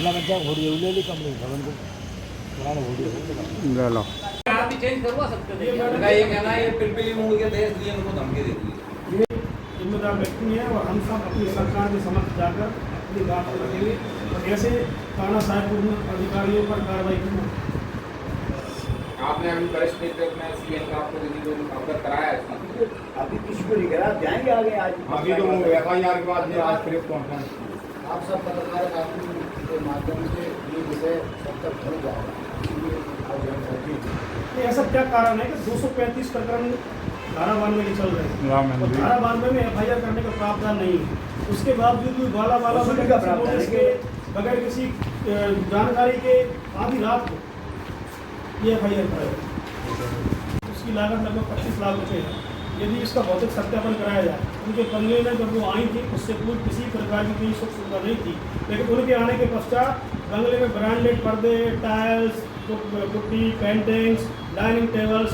अपना बच्चा घोड़ी ले ली कंपनी भवन को पुराना घोड़ी ले लो आप ही चेंज करवा सकते थे ये कहना है ये पिलपिली मूड के देश दिए उनको धमकी देती है। ये जिम्मेदार व्यक्ति है और हम सब अपनी सरकार के समक्ष जाकर अपनी बात रखेंगे और ऐसे तानाशाहीपूर्ण अधिकारियों पर कार्रवाई करना। आपने अभी वरिष्ठ नेतृत्व में सीएम का आपको अवगत कराया है इसका? अभी किसी को नहीं करा, जाएंगे आगे आज। अभी तो एफआईआर के बाद आज प्रेस कॉन्फ्रेंस आप सब पत्रकार के माध्यम से ये विषय सब तक पहुँच जाएगा। ऐसा क्या कारण है कि 235 प्रकरण धारा 92 में चल रहे हैं और धारा 92 में एफआईआर करने का प्रावधान नहीं है। उसके बावजूद भी वाला नोटिस के बगैर किसी जानकारी के आधी रात को ये एफआईआर कराया। उसकी लागत लगभग 25 लाख रुपये है। यदि इसका भौतिक सत्यापन कराया जाए, उनके बंगले में जब वो आई थी उससे पूर्व किसी प्रकार की कोई सुख सुविधा नहीं थी, लेकिन उनके आने के पश्चात बंगले में ब्रांडेड पर्दे, tiles, putty, paintings, dining tables,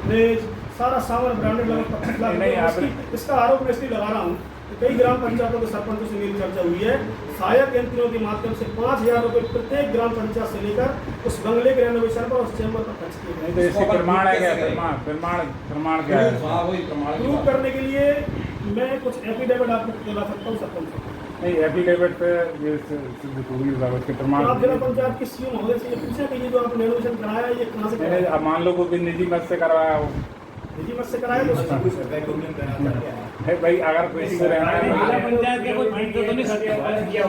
fridge, सारा सामान ब्रांडेड लगभग 25 लाख रुपये। इसका आरोप मैं इसलिए लगा रहा हूँ कि कई ग्राम पंचायतों के सरपंचों से मेरी चर्चा हुई है। सहायक यंत्रियों के माध्यम से 5,000 रुपये प्रत्येक ग्राम पंचायत से लेकर उस बंगले के रेनोवेशन पर उस चैम्बर पर खर्च किए गए। तो इसका प्रमाण है क्या? प्रमाण क्या है? प्रूव करने के लिए मैं कुछ एफिडेविट आपको दिला सकता हूँ सरपंच। नहीं, एफिडेविट पे ये सिद्ध होगी उसके प्रमाण। आप जिला पंचायत के सीओ महोदय से ये पूछे कि ये जो आपने रेनोवेशन कराया ये कहाँ से कराया? अब मान लो कोई निजी मत से करवाया हो, निजी मत से कराया तो है भाई। अगर किसी से रहना है पंचायत के कोई फंड तो नहीं किया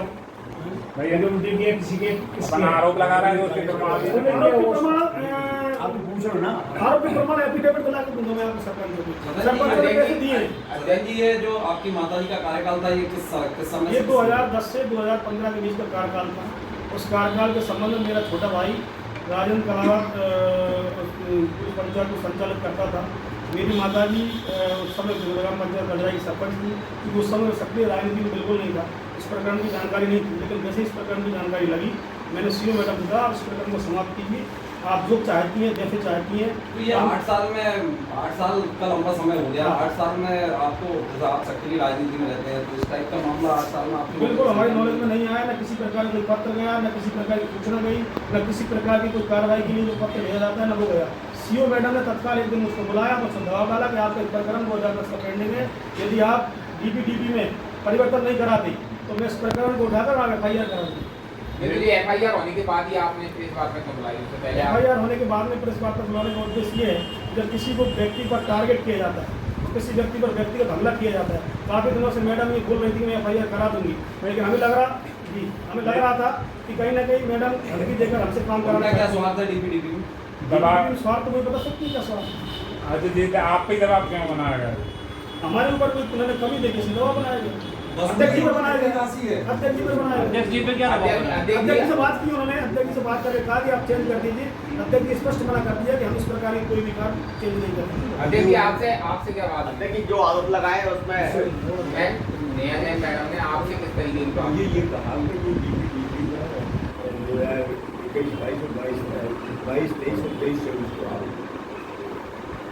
भाई, किसी के अपना आरोप लगा रहा है उसके प्रमाण आप पूछो ना, आरोपी प्रमाण एफिडेविट दिला के दूंगा मैं आपको सरपंच ने पैसे दिए। अध्यक्ष जी ये जो आपकी माताजी का कार्यकाल था ये किस समय? ये 2010 से 2015 के बीच का कार्यकाल था। उस कार्यकाल के संबंध में मेरा छोटा भाई राजेंद्र कलावत पूरी पंचायत को संचालित करता था। मेरी माताजी उस समय ग्राम पंचायत गजरा की सरपंच थी, क्योंकि उस समय सक्रिय राजनीति में बिल्कुल नहीं था, इस प्रकरण की जानकारी नहीं थी। लेकिन जैसे इस प्रकरण की जानकारी लगी मैंने सीओ मैडम को कहा इस प्रकरण को समाप्त कीजिए, आप जो चाहती हैं जैसे चाहती हैं। तो ये 8 साल का लंबा समय हो गया। 8 साल में आपको आप सक्रिय राजनीति में रहते हैं तो इस टाइप का मामला 8 साल में आपको बिल्कुल हमारी नॉलेज में नहीं आया। न किसी प्रकार का कोई पत्र गया, न किसी प्रकार की सूचना गई, न किसी प्रकार की कोई कार्रवाई के लिए जो पत्र भेजा जाता है न वो गया। सीओ मैडम ने तत्काल एक दिन उसको बुलाया, मुझसे दबाव डाला कि आपका एक प्रकरण 2010 का पेंडिंग है, यदि आप डीपीडीपी में परिवर्तन नहीं कराते तो मैं इस प्रकरण को उठाकर आगे एफआईआर करा दूँगी। एफआईआर होने के बाद ही आपने प्रेस वार्ता क्यों बुलाई? उससे पहले एफआईआर होने के बाद में प्रेस वार्ता बुलाने का उद्देश्य ये है जब किसी को व्यक्ति पर टारगेट किया जाता है, किसी व्यक्ति पर व्यक्तिगत हमला किया जाता है। काफ़ी दिनों से मैडम ये बोल रही थी मैं एफआईआर करा दूंगी, लेकिन हमें लग रहा था कि कहीं ना कहीं मैडम धमकी देकर हमसे काम कराना। क्या स्वार्थ है डीपीडीपी में? स्वार्थ तो मुझे बता सकती है क्या स्वार्थ? अच्छा जी, आप पे दबाव क्यों बनाया गया? हमारे ऊपर कोई उन्होंने कमी देखी सी दबाव बनाया गया। अध्यक्ष जी पर बनाया गया। अध्यक्ष जी पर बनाया गया। अध्यक्ष जी पे क्या अध्यक्ष से बात की उन्होंने, अध्यक्ष से बात करके कहा कि आप चेंज कर दीजिए। अध्यक्ष जी स्पष्ट मना कर दिया कि हम इस प्रकार की कोई भी कार्य चेंज नहीं करेंगे। अध्यक्ष जी आपसे क्या बात है कि जो आरोप लगाए उसमें नेहा मैडम ने आपसे किस तरीके की बात? ये कहा कि ये डीपीडीपी में 22 से उसको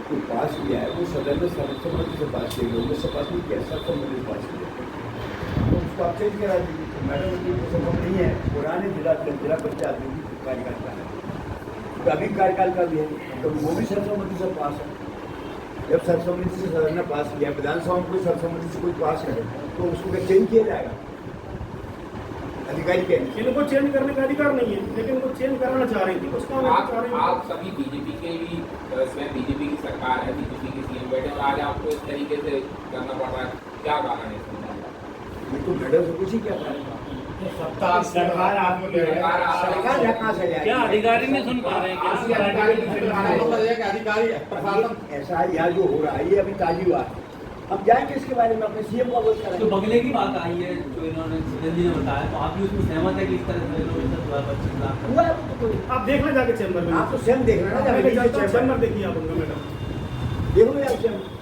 तो पास किया है, वो सदन में सर्वसम्मति से पास किया गया, उससे पास नहीं किया, सर्वसम्मति से पास किया, तो उसको आप चेंज करा दीजिए। तो मैडम को संभव नहीं है, पुराने जिला पंचायत में भी कार्यकाल का है, तो अभी कार्यकाल का भी है, तो वो भी सर्वसम्मति से पास है। जब सर्वसम्मति से सदन ने पास किया, विधानसभा में कोई सर्वसम्मति से कोई पास करे तो उसको क्या चेंज किया जाएगा? अधिकारी के इनको चेंज करने का अधिकार नहीं है, लेकिन वो चेंज कराना चाह रही थी। उसका आप सभी बीजेपी के भी इसमें बीजेपी की सरकार है, बीजेपी के सीएम बैठे और आज आपको इस तरीके से करना पड़ रहा है, क्या कारण है? ये तो मैडम से कुछ ही क्या सरकार क्या अधिकारी नहीं सुन पा रहे हैं? अधिकारी ऐसा यहाँ जो हो रहा है ये अभी ताजी हुआ है। अब जाएंगे इसके बारे में अपने सीएम को अवगत कराएंगे। तो बंगले की बात आई है जो इन्होंने सुनील जी ने बताया, तो आप भी उसमें सहमत है कि इस तरह से हुआ है तो आप देखना जाके चैम्बर में, आप तो स्वयं देख रहे हैं ना, चैम्बर देखिए आप उनका मैडम देखो यार चैम्बर।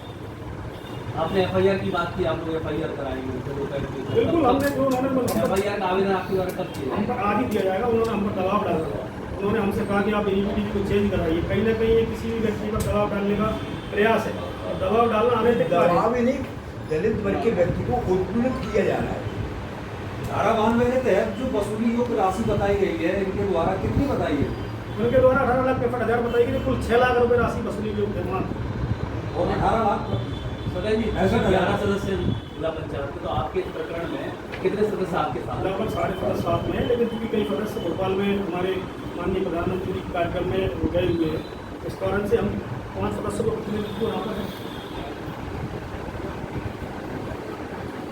आपने एफआईआर की बात की, आप लोग एफआईआर कराएंगे? बिल्कुल, हमने जो उन्होंने एफआईआर का आवेदन आपके द्वारा कब किया? हम पर आज ही दिया जाएगा। उन्होंने हम पर दबाव डाला, उन्होंने हमसे कहा कि आप डीपीडीपी को चेंज कराइए। कहीं ना कहीं ये किसी भी व्यक्ति पर दबाव डालने का प्रयास है, और दबाव डालना अनैतिक कार्य है। दबाव ही नहीं, दलित वर्ग के व्यक्ति को उत्पीड़ित किया जा रहा है। धारा 92 के तहत जो वसूली योग्य राशि बताई गई है इनके द्वारा कितनी बताई है? उनके द्वारा 18,65,000 बताई गई, कुल 6 लाख रुपए राशि वसूली योग्य है। और 18 लाख सदा जी ऐसा 11 सदस्य जिला पंचायत के, तो आपके इस प्रकरण में कितने सदस्य आपके साथ? लगभग 5.5 साथ में है, लेकिन चूंकि कई सदस्य भोपाल में हमारे माननीय प्रधानमंत्री के कार्यक्रम में गए हुए हैं, इस कारण से हम 5 सदस्यों को प्रतिनिधित्व यहाँ पर है।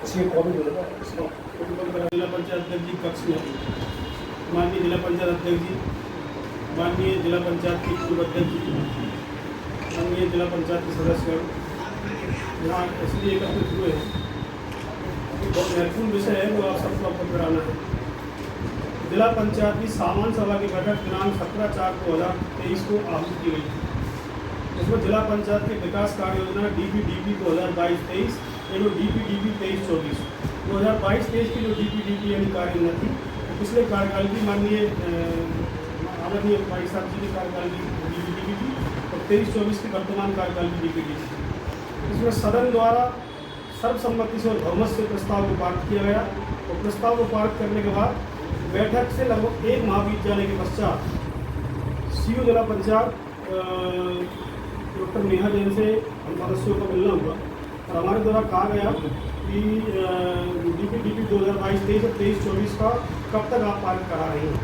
इसलिए कॉपी बोलेगा जिला पंचायत अध्यक्ष जी कक्ष में माननीय जिला पंचायत अध्यक्ष जी, माननीय जिला पंचायत के पूर्व अध्यक्ष जी, माननीय जिला पंचायत के सदस्य यहाँ इसलिए एकत्रित हुए हैं कि बहुत महत्वपूर्ण विषय है जो आप सबको अवगत कराना है। जिला पंचायत की सामान्य सभा की बैठक दिनांक 17/4/2023 को आहूत की गई थी। इसमें जिला पंचायत की विकास कार्य योजना DPDP 2022-23 एवं DPDP 23-24 2022-23 की जो DPDP यानी कार्य योजना थी, तो पिछले कार्यकाल की माननीय आदरणीय भाई साहब जी के कार्यकाल की DPDP थी और 23-24 की वर्तमान कार्यकाल की DPDP थी। इसमें सदन द्वारा सर्वसम्मति से और बहुमत से प्रस्ताव को पारित किया गया और प्रस्ताव को पारित करने के बाद बैठक से लगभग 1 माह बीत जाने के पश्चात सीओ जिला पंचायत डॉक्टर नेहा जैन से हम सदस्यों को मिलना हुआ और हमारे द्वारा कहा गया कि DPDP 2022-23 और 23-24 का कब तक आप पारित करा रही हैं।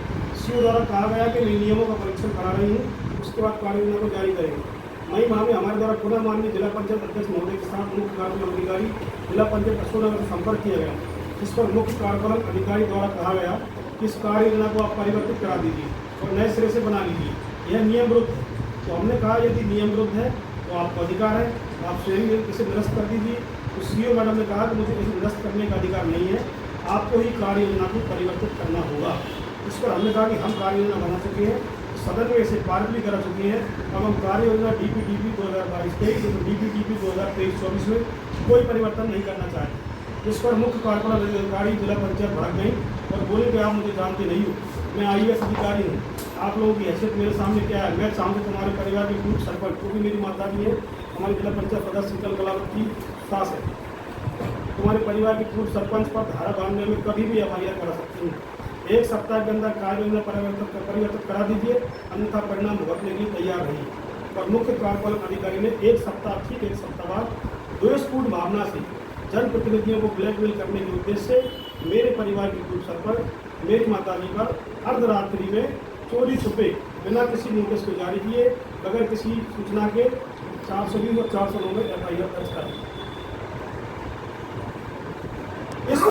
सीओ द्वारा कहा गया कि मैं नियमों का परीक्षण करा रही हूँ, उसके बाद कार्य योजना को जारी करेंगे। मई माह में हमारे द्वारा पुनः माननीय जिला पंचायत अध्यक्ष महोदय के साथ मुख्य कार्यपालन अधिकारी जिला पंचायत अशोकनगर से संपर्क किया गया, जिस पर मुख्य कार्यपालन अधिकारी द्वारा कहा गया कि इस कार्य योजना को आप परिवर्तित करा दीजिए और नए सिरे से बना लीजिए, यह नियम विरुद्ध है। तो हमने कहा यदि नियम विरुद्ध है तो आपका अधिकार है, आप स्वयं इसे निरस्त कर दीजिए। तो सीओ मैडम ने कहा कि मुझे इसे निरस्त करने का अधिकार नहीं है, आपको ही कार्य योजना को परिवर्तित करना होगा। इस पर हमने कहा कि हम कार्य योजना बना चुके हैं, सदन में इसे पारित भी करा चुके हैं, अब हम कार्य योजना DPDP 2022-23 और DPDP 2023-24 में कोई परिवर्तन नहीं करना चाहते। जिस पर मुख्य कार्यपालन अधिकारी जिला पंचायत भाग गई और बोले कि आप मुझे जानते नहीं हो, मैं IAS अधिकारी हूँ, आप लोगों की हैसियत मेरे सामने क्या है, मैं चाहूँ तुम्हारे परिवार के पूर्व सरपंच, क्योंकि मेरी माता भी है, हमारी जिला पंचायत सदस्य शीतल कलावत की सास है, तुम्हारे परिवार के पूर्व सरपंच पर धारा 92 में कभी भी FIR करा सकती हूँ। 1 सप्ताह के अंदर कार्य योजना परिवर्तित करा दीजिए, अन्यथा परिणाम भुगतने के लिए तैयार रहिए। और मुख्य कार्यपालन अधिकारी ने 1 सप्ताह ठीक 1 सप्ताह बाद द्वेषपूर्ण भावना से जनप्रतिनिधियों को ब्लैकमेल करने के उद्देश्य से मेरे परिवार के पूर्व सरपंच मेरी माताजी पर अर्धरात्रि में चोरी छुपे बिना किसी नोटिस को जारी किए बगैर किसी सूचना के 420 और 409 में FIR दर्ज कर दी।